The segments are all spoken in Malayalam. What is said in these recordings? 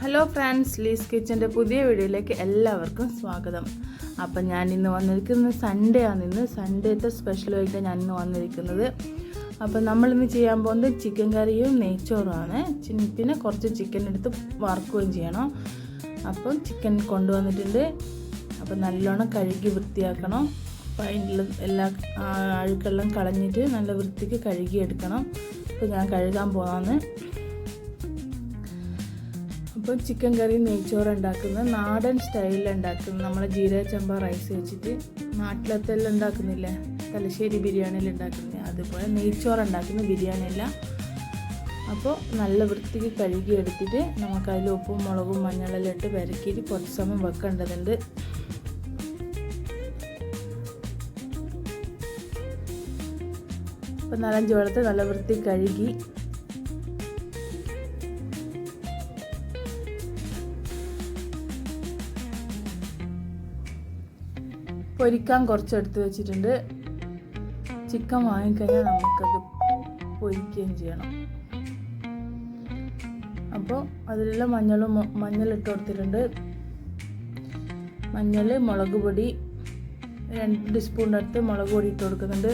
ഹലോ ഫ്രണ്ട്സ്, ലീസ് കിച്ചൻ്റെ പുതിയ വീഡിയോയിലേക്ക് എല്ലാവർക്കും സ്വാഗതം. അപ്പം ഞാൻ ഇന്ന് വന്നിരിക്കുന്നത് സൺഡേ ആണ്. ഇന്ന് സൺഡേത്തെ സ്പെഷ്യലായിട്ട് ഞാൻ ഇന്ന് വന്നിരിക്കുന്നത്. അപ്പം നമ്മളിന്ന് ചെയ്യാൻ പോകുന്നത് ചിക്കൻ കറിയും നെയ്ച്ചോറുമാണ്. പിന്നെ കുറച്ച് ചിക്കൻ എടുത്ത് വറുക്കുകയും ചെയ്യണം. അപ്പം ചിക്കൻ കൊണ്ടുവന്നിട്ടുണ്ട്. അപ്പം നല്ലോണം കഴുകി വൃത്തിയാക്കണം. അപ്പം അതിൻ്റെ എല്ലാ അഴുക്കെല്ലാം കളഞ്ഞിട്ട് നല്ല വൃത്തിക്ക് കഴുകിയെടുക്കണം. അപ്പോൾ ഞാൻ കഴുകാൻ പോകാമെന്ന്. അപ്പോൾ ചിക്കൻ കറി നെയ്ച്ചോറ് ഉണ്ടാക്കുന്നത് നാടൻ സ്റ്റൈലിൽ ഉണ്ടാക്കുന്നത്, നമ്മളെ ജീരക ചമ്പ റൈസ് വെച്ചിട്ട് നാട്ടിലത്തെല്ലാം ഉണ്ടാക്കുന്നില്ലേ, തലശ്ശേരി ബിരിയാണിയിൽ ഉണ്ടാക്കുന്നില്ലേ, അതുപോലെ നെയ്ച്ചോറ് ഉണ്ടാക്കുന്ന ബിരിയാണിയല്ല. അപ്പോൾ നല്ല വൃത്തിക്ക് കഴുകി എടുത്തിട്ട് നമുക്കതിൽ ഉപ്പും മുളകും മഞ്ഞളെല്ലാം ഇട്ട് പെരക്കിയിട്ട് കുറച്ച് സമയം വെക്കേണ്ടതുണ്ട്. അപ്പോൾ 4-5 വെള്ളത്തിൽ നല്ല വൃത്തി കഴുകി പൊരിക്കാൻ കുറച്ചെടുത്ത് വെച്ചിട്ടുണ്ട്. ചിക്കൻ വാങ്ങിക്കഴിഞ്ഞാൽ നമുക്കത് പൊരിക്കുകയും ചെയ്യണം. അപ്പോൾ അതിലെല്ലാം മഞ്ഞളിട്ട് കൊടുത്തിട്ടുണ്ട്. മഞ്ഞൾ, മുളക് പൊടി 2 ടീസ്പൂണിൻ്റെ അടുത്ത് മുളക് പൊടി ഇട്ട് കൊടുക്കുന്നുണ്ട്.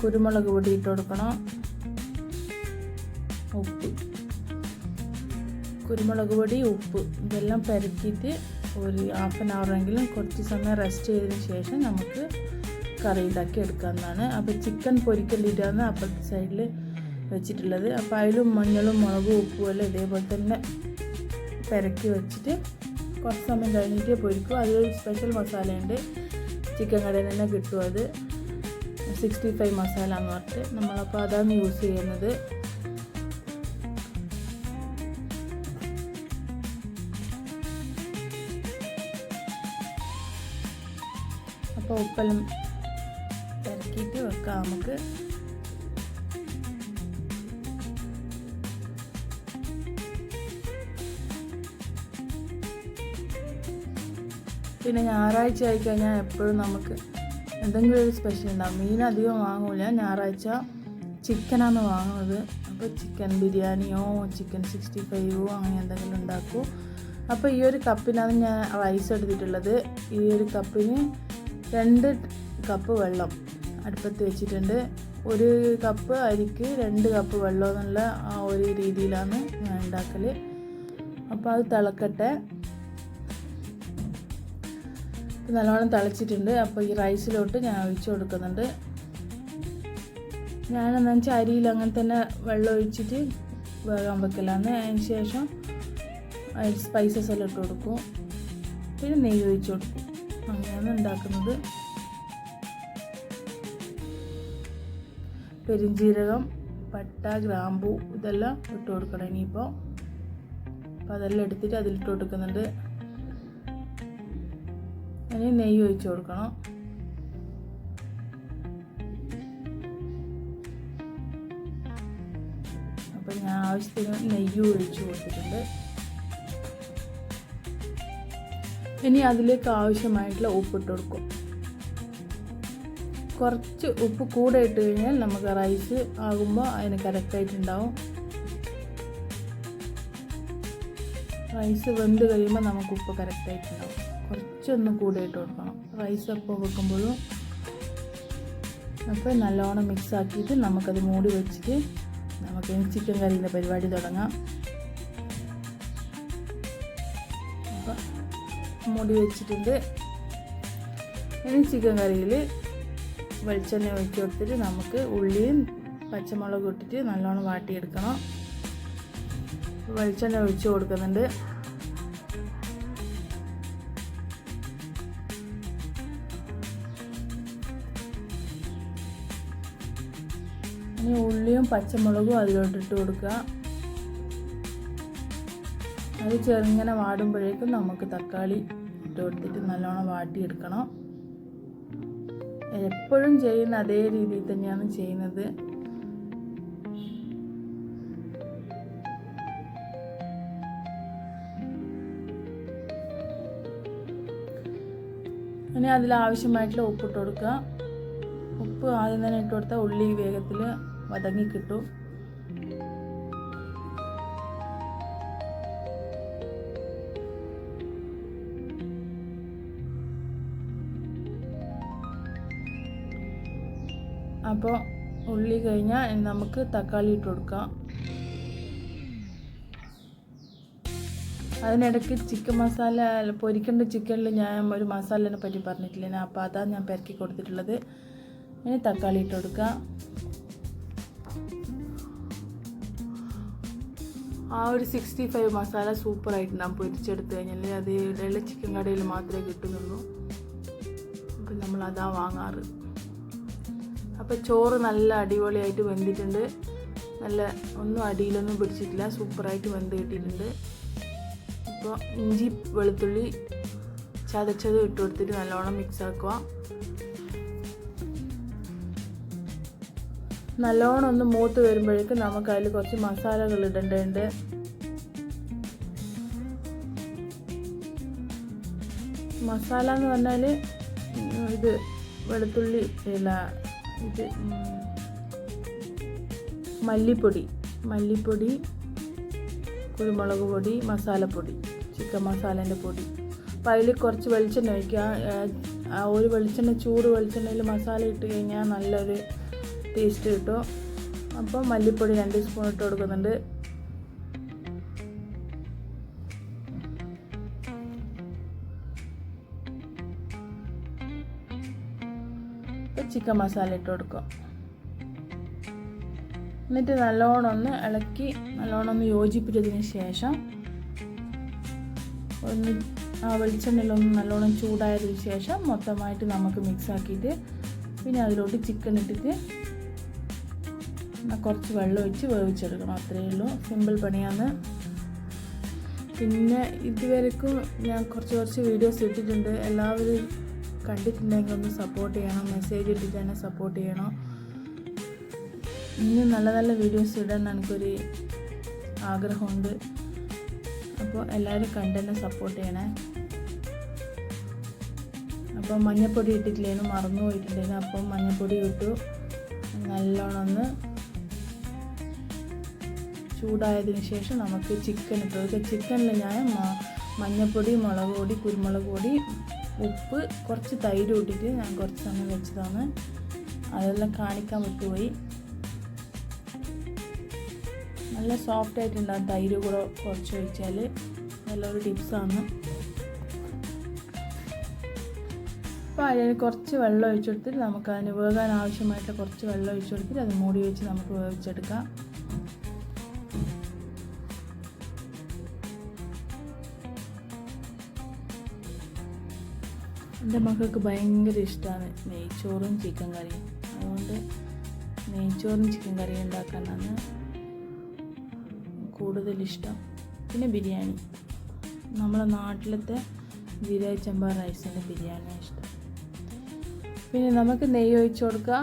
കുരുമുളക് പൊടി ഇട്ട് കൊടുക്കണം. ഉപ്പ്, കുരുമുളക് പൊടി, ഉപ്പ് ഇതെല്ലാം പെരക്കിയിട്ട് ഒരു ½ അവറെങ്കിലും കുറച്ച് സമയം റെസ്റ്റ് ചെയ്തതിന് ശേഷം നമുക്ക് കറി ഉണ്ടാക്കി എടുക്കാവുന്നതാണ്. അപ്പോൾ ചിക്കൻ പൊരിക്കലിട്ടാണ് അപ്പുറത്തെ സൈഡിൽ വെച്ചിട്ടുള്ളത്. അപ്പോൾ അതിലും മഞ്ഞളും മുളകും ഉപ്പും എല്ലാം ഇതേപോലെ തന്നെ പെരക്കി വെച്ചിട്ട് കുറച്ച് സമയം കഴിഞ്ഞിട്ട് പൊരിക്കും. അതിലൊരു സ്പെഷ്യൽ മസാലയുണ്ട്, ചിക്കൻ കടയിൽ തന്നെ കിട്ടും. അത് 65 മസാല എന്ന് പറഞ്ഞിട്ട് നമ്മളപ്പോൾ അതാണ് യൂസ് ചെയ്യുന്നത്. അപ്പോൾ ഉപ്പെല്ലാം ഇറക്കിയിട്ട് വെക്കാം നമുക്ക്. പിന്നെ ഞായറാഴ്ച ആയിക്കഴിഞ്ഞാൽ എപ്പോഴും നമുക്ക് എന്തെങ്കിലും ഒരു സ്പെഷ്യൽ ഉണ്ടാകും. മീൻ അധികം വാങ്ങൂല, ഞായറാഴ്ച ചിക്കനാണ് വാങ്ങുന്നത്. അപ്പോൾ ചിക്കൻ ബിരിയാണിയോ ചിക്കൻ 65 അങ്ങനെ എന്തെങ്കിലും ഉണ്ടാക്കും. അപ്പോൾ ഈ ഒരു കപ്പിനാണ് ഞാൻ റൈസ് എടുത്തിട്ടുള്ളത്. ഈ ഒരു കപ്പിന് 2 കപ്പ് വെള്ളം അടുപ്പത്ത് വെച്ചിട്ടുണ്ട്. 1 കപ്പ് അരിക്ക് 2 കപ്പ് വെള്ളം എന്നുള്ള ആ ഒരു രീതിയിലാണ് ഞാൻ ഉണ്ടാക്കൽ. അപ്പോൾ അത് തിളക്കട്ടെ. നല്ലോണം തിളച്ചിട്ടുണ്ട്. അപ്പോൾ ഈ റൈസിലോട്ട് ഞാൻ ഒഴിച്ചു കൊടുക്കുന്നുണ്ട്. ഞാനെന്നു വെച്ചാൽ അരിയിൽ അങ്ങനെ തന്നെ വെള്ളം ഒഴിച്ചിട്ട് വേകാൻ വെക്കലാണ്. അതിന് ശേഷം സ്പൈസസ് എല്ലാം ഇട്ട് കൊടുക്കും. പിന്നെ നെയ്യ് ഒഴിച്ചു കൊടുക്കും. അങ്ങനെയാണ് ഉണ്ടാക്കുന്നത്. പെരിഞ്ജീരകം, പട്ട, ഗ്രാമ്പൂ ഇതെല്ലാം ഇട്ട് കൊടുക്കണം ഇനിയിപ്പോൾ. അപ്പോൾ അതെല്ലാം എടുത്തിട്ട് അതിലിട്ട് കൊടുക്കുന്നുണ്ട്. ഇനി നെയ്യ് ഒഴിച്ച് കൊടുക്കണം. അപ്പം ഞാൻ ആവശ്യത്തിന് നെയ്യ് ഒഴിച്ച് കൊടുത്തിട്ടുണ്ട്. ഇനി അതിലേക്ക് ആവശ്യമായിട്ടുള്ള ഉപ്പിട്ട് കൊടുക്കും. കുറച്ച് ഉപ്പ് കൂടെ ഇട്ട് കഴിഞ്ഞാൽ നമുക്ക് റൈസ് ആകുമ്പോൾ അതിന് കറക്റ്റായിട്ടുണ്ടാവും. റൈസ് വെന്ത് കഴിയുമ്പോൾ നമുക്ക് ഉപ്പ് കറക്റ്റായിട്ടുണ്ടാവും. കുറച്ചൊന്ന് കൂടെ ഇട്ട് കൊടുക്കണം റൈസ് അപ്പോൾ വെക്കുമ്പോഴും. അപ്പോൾ നല്ലോണം മിക്സ് ആക്കിയിട്ട് നമുക്കത് മൂടി വെച്ചിട്ട് നമുക്ക് ചിക്കൻ കറീൻ്റെ പരിപാടി തുടങ്ങാം. അപ്പോൾ മൂടി വെച്ചിട്ടുണ്ട്. ഇനി ചിക്കൻ കറിയിൽ വെളിച്ചെണ്ണ ഒഴിച്ച് കൊടുത്തിട്ട് നമുക്ക് ഉള്ളിയും പച്ചമുളകും ഇട്ടിട്ട് നല്ലോണം വാട്ടിയെടുക്കണം. വെളിച്ചെണ്ണ ഒഴിച്ച് കൊടുക്കുന്നുണ്ട്. ഇനി ഉള്ളിയും പച്ചമുളകും അതിലോട്ടിട്ട് കൊടുക്കുക. അത് ചെറുങ്ങനെ വാടുമ്പോഴേക്കും നമുക്ക് തക്കാളി ഇട്ട് കൊടുത്തിട്ട് നല്ലോണം വാട്ടിയെടുക്കണം. എപ്പോഴും ചെയ്യുന്ന അതേ രീതിയിൽ തന്നെയാണ് ചെയ്യുന്നത്. ഇനി അതിലാവശ്യമായിട്ടുള്ള ഉപ്പിട്ട് കൊടുക്കുക. ഉപ്പ് ആദ്യം തന്നെ ഇട്ട് കൊടുത്താൽ ഉള്ളി വേഗത്തിൽ വതങ്ങി കിട്ടും. അപ്പോൾ ഉള്ളി കഴിഞ്ഞാൽ നമുക്ക് തക്കാളി ഇട്ട് കൊടുക്കാം. അതിനിടയ്ക്ക് ചിക്കൻ മസാല പൊരിക്കേണ്ട ചിക്കനിൽ ഞാൻ ഒരു മസാലേനെ പറ്റി പറഞ്ഞിട്ടില്ല, അപ്പോൾ അതാണ് ഞാൻ പെരക്കി കൊടുത്തിട്ടുള്ളത്. ഇനി തക്കാളി ഇട്ട് കൊടുക്കുക. ആ ഒരു 65 മസാല സൂപ്പറായിട്ടുണ്ടാകും പൊരിച്ചെടുത്ത് കഴിഞ്ഞാൽ. അത് ഇവിടെയുള്ള ചിക്കൻ കടയിൽ മാത്രമേ കിട്ടുന്നുള്ളൂ. അപ്പം നമ്മളതാ വാങ്ങാറ്. അപ്പോൾ ചോറ് നല്ല അടിപൊളിയായിട്ട് വെന്തിട്ടുണ്ട്. നല്ല ഒന്നും അടിയിലൊന്നും പിടിച്ചിട്ടില്ല, സൂപ്പറായിട്ട് വെന്ത് കിട്ടിയിട്ടുണ്ട്. അപ്പോൾ ഇഞ്ചി വെളുത്തുള്ളി ചതച്ചത് ഇട്ട് കൊടുത്തിട്ട് നല്ലോണം മിക്സ് ആക്കുക. നല്ലോണം ഒന്ന് മൂത്ത് വരുമ്പോഴേക്കും നമുക്ക് അതിൽ കുറച്ച് മസാലകൾ ഇടേണ്ടതുണ്ട്. മസാല എന്ന് പറഞ്ഞാൽ ഇത് വെളുത്തുള്ളി ഇല്ല, ഇത് മല്ലിപ്പൊടി, കുരുമുളക് പൊടി, മസാലപ്പൊടി, ചിക്കൻ മസാലേൻ്റെ പൊടി. അപ്പോൾ അതിൽ കുറച്ച് വെളിച്ചെണ്ണ ഒഴിക്കുക. ആ ഒരു ചൂട് വെളിച്ചെണ്ണയിൽ മസാല ഇട്ട് കഴിഞ്ഞാൽ നല്ലൊരു ടേസ്റ്റ് കിട്ടും. അപ്പോൾ മല്ലിപ്പൊടി 2 സ്പൂൺ ഇട്ട് കൊടുക്കുന്നുണ്ട്. ചിക്കൻ മസാല ഇട്ട് കൊടുക്കുക. എന്നിട്ട് നല്ലോണം ഒന്ന് ഇളക്കി നല്ലോണം ഒന്ന് യോജിപ്പിച്ചതിന് ശേഷം ഒന്ന് ആ വെളിച്ചെണ്ണയിലൊന്ന് നല്ലോണം ചൂടായതിന് ശേഷം മൊത്തമായിട്ട് നമുക്ക് മിക്സ് ആക്കിയിട്ട് പിന്നെ അതിലോട്ട് ചിക്കൻ ഇട്ടിട്ട് കുറച്ച് വെള്ളം ഒഴിച്ച് വേവിച്ചെടുക്കണം. അത്രയേ ഉള്ളൂ, സിമ്പിൾ പണിയാണ്. പിന്നെ ഇതുവരെക്കും ഞാൻ കുറച്ച് വീഡിയോസ് ഇട്ടിട്ടുണ്ട്. എല്ലാവരും കണ്ടിട്ടുണ്ടെങ്കിൽ ഒന്ന് സപ്പോർട്ട് ചെയ്യണം, മെസ്സേജ് ഇട്ടിട്ട് തന്നെ സപ്പോർട്ട് ചെയ്യണം. ഇനി നല്ല വീഡിയോസ് ഇടാൻ എനിക്കൊരു ആഗ്രഹമുണ്ട്. അപ്പോൾ എല്ലാവരും കണ്ട് തന്നെ സപ്പോർട്ട് ചെയ്യണേ. അപ്പോൾ മഞ്ഞൾപ്പൊടി ഇട്ടിട്ടില്ലേനും മറന്നു പോയിട്ടുണ്ടായിരുന്നു. അപ്പം മഞ്ഞൾപ്പൊടി ഇട്ടു. നല്ലോണം ഒന്ന് ചൂടായതിന് ശേഷം നമുക്ക് ചിക്കൻ ഇട്ട് കൊടുക്കുക. ചിക്കനിൽ ഞാൻ മഞ്ഞൾപ്പൊടി, മുളക് പൊടി, കുരുമുളക് പൊടി, ഉപ്പ്, കുറച്ച് തൈര് ഇട്ടിട്ട് ഞാൻ കുറച്ച് സമയം വെച്ചതാണ്. അതെല്ലാം കാണിക്കാൻ വിട്ടുപോയി. നല്ല സോഫ്റ്റ് ആയിട്ടുണ്ടാകും തൈര് കൂടെ കുറച്ച് ഒഴിച്ചാൽ. നല്ലൊരു ടിപ്സാണ്. അപ്പോൾ അതിന് കുറച്ച് വെള്ളം ഒഴിച്ചു കൊടുത്തിട്ട് നമുക്ക് അതിന് വേകാൻ ആവശ്യമായിട്ട് കുറച്ച് വെള്ളം ഒഴിച്ചു കൊടുത്തിട്ട് അത് മൂടി വെച്ച് നമുക്ക് വേവിച്ചെടുക്കാം. എൻ്റെ മക്കൾക്ക് ഭയങ്കര ഇഷ്ടമാണ് നെയ്ച്ചോറും ചിക്കൻ കറിയും. അതുകൊണ്ട് നെയ്ച്ചോറും ചിക്കൻ കറിയും ഉണ്ടാക്കാനാണ് കൂടുതലിഷ്ടം. പിന്നെ ബിരിയാണി, നമ്മളെ നാട്ടിലത്തെ ജീരക ചമ്പ റൈസിൻ്റെ ബിരിയാണിയാണ് ഇഷ്ടം. പിന്നെ നമുക്ക് നെയ്യ് ഒഴിച്ച് കൊടുക്കുക.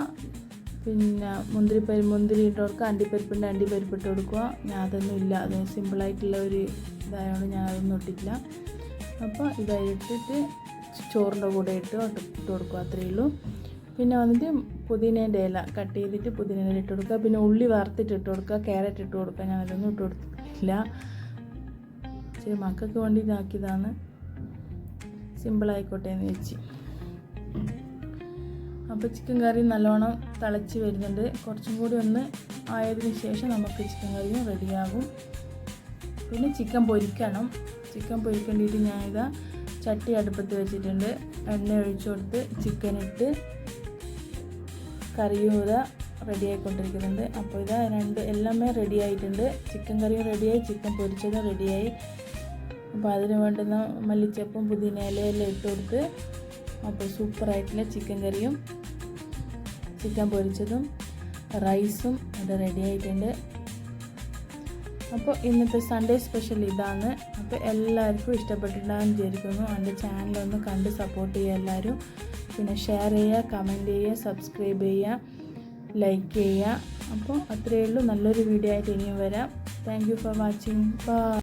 പിന്നെ മുന്തിരി ഇട്ട് കൊടുക്കുക. അണ്ടിപ്പരിപ്പ് ഇട്ട് കൊടുക്കുക. ഞാൻ അതൊന്നും ഇല്ല, അത് സിമ്പിളായിട്ടുള്ള ഒരു ഇതായതുകൊണ്ട് ഞാൻ അതൊന്നും ഇട്ടിട്ടില്ല. അപ്പോൾ ഇതായിട്ടിട്ട് ചോറിൻ്റെ കൂടെ ഇട്ട് കൊടുക്കുക, അത്രയേ ഉള്ളൂ. പിന്നെ വന്നിട്ട് പുതിനേൻ്റെ ഇല കട്ട് ചെയ്തിട്ട് പുതിനേൻ്റെ ഇട്ട് കൊടുക്കുക. പിന്നെ ഉള്ളി വറുത്തിട്ട് ഇട്ട് കൊടുക്കുക, ക്യാരറ്റ് ഇട്ട് കൊടുക്കുക. ഞാൻ അതൊന്നും ഇട്ട് കൊടുത്തിട്ടില്ല, ശരി മക്കൾക്ക് വേണ്ടി ഇതാക്കിയതാണ്, സിമ്പിളായിക്കോട്ടെ എന്ന് വെച്ച്. അപ്പോൾ ചിക്കൻ കറി നല്ലോണം തിളച്ച് വരുന്നുണ്ട്. കുറച്ചും കൂടി ഒന്ന് ആയതിന് ശേഷം നമുക്ക് ചിക്കൻ കറിയും റെഡിയാകും. പിന്നെ ചിക്കൻ പൊരിക്കണം. ചിക്കൻ പൊരിക്കേണ്ടിയിട്ട് ഞാനിതാ ചട്ടി അടുപ്പത്ത് വെച്ചിട്ടുണ്ട്. എണ്ണ ഒഴിച്ചു കൊടുത്ത് ചിക്കൻ ഇട്ട് കറിയും ഇതാ റെഡി ആയിക്കൊണ്ടിരിക്കുന്നുണ്ട്. അപ്പോൾ ഇതാ എല്ലാമേ റെഡി ആയിട്ടുണ്ട്. ചിക്കൻ കറിയും റെഡിയായി, ചിക്കൻ പൊരിച്ചതും റെഡിയായി. അപ്പോൾ അതിന് വേണ്ടുന്ന മല്ലിച്ചപ്പും പുതിന ഇലയെല്ലാം ഇട്ട് കൊടുത്ത് അപ്പോൾ സൂപ്പറായിട്ടുള്ള ചിക്കൻ കറിയും ചിക്കൻ പൊരിച്ചതും റൈസും ഇത് റെഡി ആയിട്ടുണ്ട്. അപ്പോൾ ഇന്നത്തെ സൺഡേ സ്പെഷ്യൽ ഇതാണ്. അപ്പോൾ എല്ലാവർക്കും ഇഷ്ടപ്പെട്ടിട്ടുണ്ടാകുമെന്ന് വിചാരിക്കുന്നു. എൻ്റെ ചാനലൊന്ന് കണ്ട് സപ്പോർട്ട് ചെയ്യുക എല്ലാവരും. പിന്നെ ഷെയർ ചെയ്യുക, കമൻറ്റ് ചെയ്യുക, സബ്സ്ക്രൈബ് ചെയ്യുക, ലൈക്ക് ചെയ്യുക. അപ്പോൾ അത്രയേ ഉള്ളൂ. നല്ലൊരു വീഡിയോ ആയിട്ട് ഇനിയും വരാം. Thank you for watching. By.